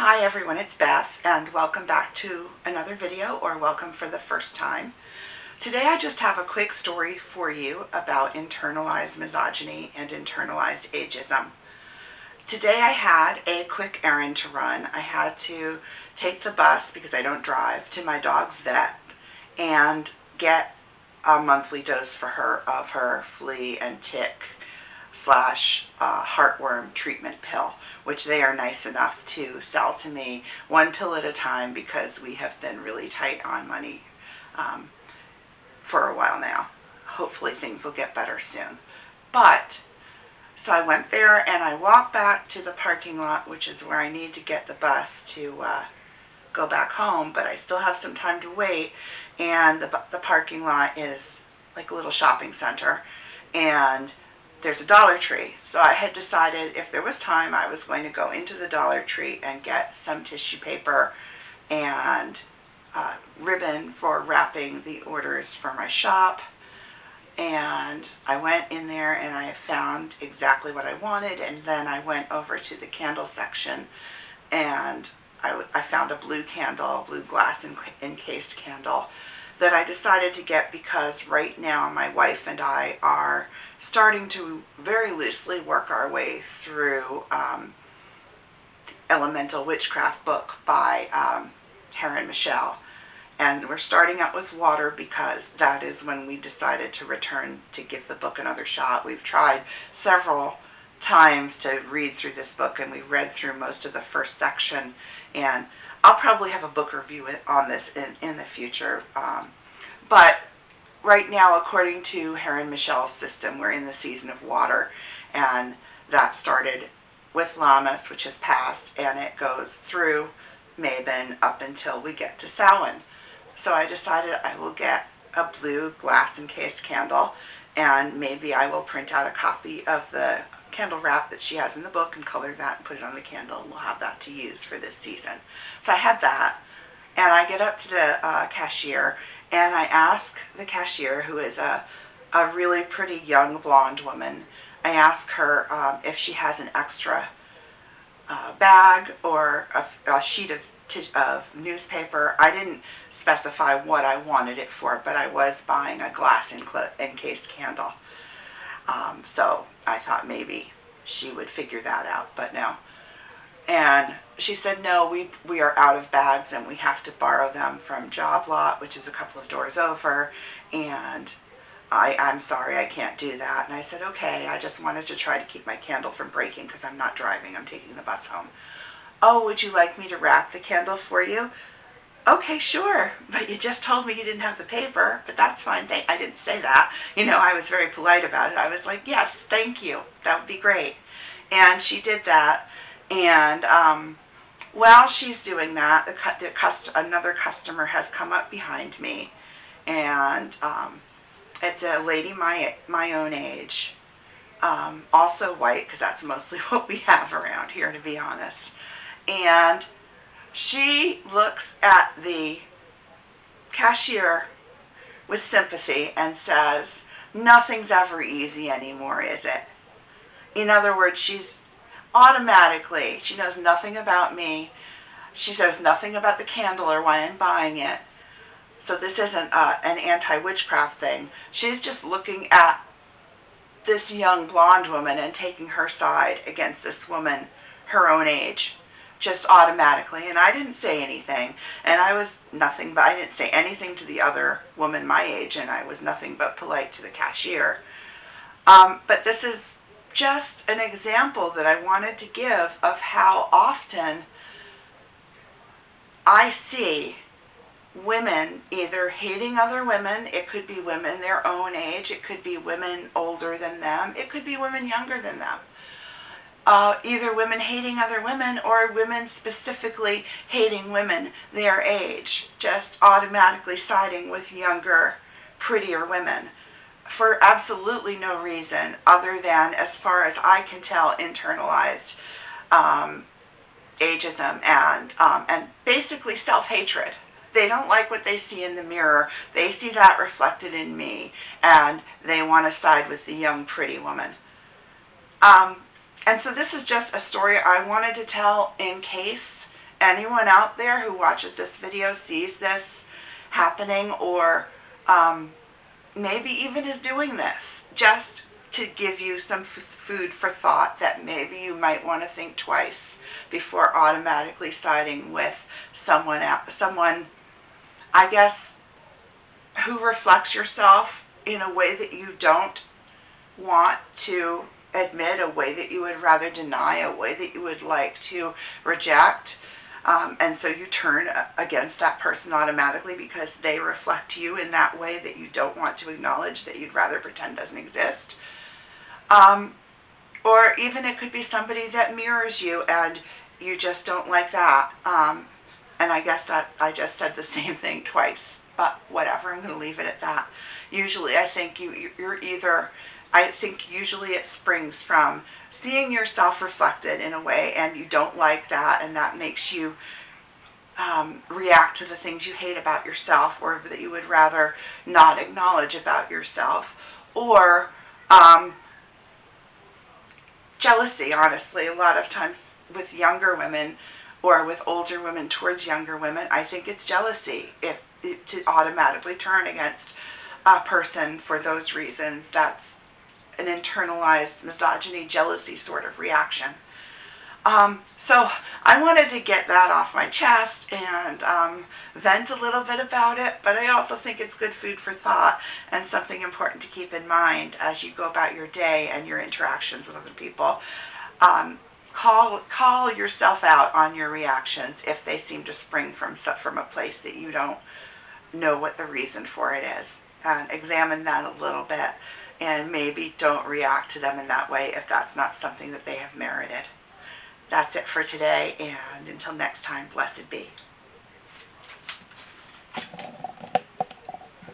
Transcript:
Hi everyone, it's Beth, and welcome back to another video, or welcome for the first time. Today I just have a quick story for you about internalized misogyny and internalized ageism. Today I had a quick errand to run. I had to take the bus, because I don't drive, to my dog's vet and get a monthly dose for her of her flea and tick slash heartworm treatment pill, which they are nice enough to sell to me one pill at a time, because we have been really tight on money for a while now. Hopefully things will get better soon. So I went there and I walked back to the parking lot, which is where I need to get the bus to go back home, but I still have some time to wait, and the parking lot is like a little shopping center, and there's a Dollar Tree. So I had decided if there was time, I was going to go into the Dollar Tree and get some tissue paper and ribbon for wrapping the orders for my shop. And I went in there and I found exactly what I wanted, and then I went over to the candle section and I found a blue candle, blue glass encased candle, that I decided to get because right now my wife and I are starting to very loosely work our way through the Elemental Witchcraft book by Errands. And we're starting out with water because that is when we decided to return to give the book another shot. We've tried several times to read through this book, and we read through most of the first section, and I'll probably have a book review on this in the future. But right now, according to Errands' system, we're in the season of water, and that started with Lammas, which has passed, and it goes through Mabon up until we get to Samhain. So I decided I will get a blue glass encased candle, and maybe I will print out a copy of the candle wrap that she has in the book and color that and put it on the candle, and we'll have that to use for this season. So I had that, and I get up to the cashier, and I ask the cashier, who is a really pretty young blonde woman, I ask her if she has an extra bag or a sheet of newspaper. I didn't specify what I wanted it for, but I was buying a glass encased candle. So I thought maybe she would figure that out, but no. And she said, no, we are out of bags and we have to borrow them from Job Lot, which is a couple of doors over, and I'm sorry, I can't do that. And I said, okay, I just wanted to try to keep my candle from breaking because I'm not driving, I'm taking the bus home. Oh, would you like me to wrap the candle for you? Okay, sure, but you just told me you didn't have the paper, but that's fine. I didn't say that. I was very polite about it. I was like, yes, thank you. That would be great. And she did that. And while she's doing that, another customer has come up behind me. And it's a lady my own age, also white, because that's mostly what we have around here, to be honest. And she looks at the cashier with sympathy and says, nothing's ever easy anymore, is it? In other words, she knows nothing about me. She says nothing about the candle or why I'm buying it. So this isn't an anti-witchcraft thing. She's just looking at this young blonde woman and taking her side against this woman her own age, just automatically. And I didn't say anything, and I didn't say anything to the other woman my age, and I was nothing but polite to the cashier. But this is just an example that I wanted to give of how often I see women either hating other women. It could be women their own age, it could be women older than them, it could be women younger than them. Either women hating other women or women specifically hating women their age, just automatically siding with younger, prettier women for absolutely no reason other than, as far as I can tell, internalized ageism and basically self-hatred. They don't like what they see in the mirror. They see that reflected in me, and they want to side with the young, pretty woman. And so this is just a story I wanted to tell in case anyone out there who watches this video sees this happening, or maybe even is doing this, just to give you some food for thought that maybe you might want to think twice before automatically siding with someone, I guess, who reflects yourself in a way that you don't want to admit, a way that you would rather deny, a way that you would like to reject. And so you turn against that person automatically because they reflect you in that way that you don't want to acknowledge, that you'd rather pretend doesn't exist. Or even it could be somebody that mirrors you and you just don't like that. And I guess that I just said the same thing twice, but whatever, I'm going to leave it at that. Usually I think you're either, I think usually it springs from seeing yourself reflected in a way and you don't like that, and that makes you react to the things you hate about yourself, or that you would rather not acknowledge about yourself. Or jealousy, honestly. A lot of times with younger women or with older women towards younger women, I think it's jealousy. If to automatically turn against a person for those reasons, that's an internalized misogyny, jealousy sort of reaction. So I wanted to get that off my chest and vent a little bit about it, but I also think it's good food for thought and something important to keep in mind as you go about your day and your interactions with other people. Call yourself out on your reactions if they seem to spring from a place that you don't know what the reason for it is. And examine that a little bit, and maybe don't react to them in that way if that's not something that they have merited. That's it for today, and until next time, blessed be.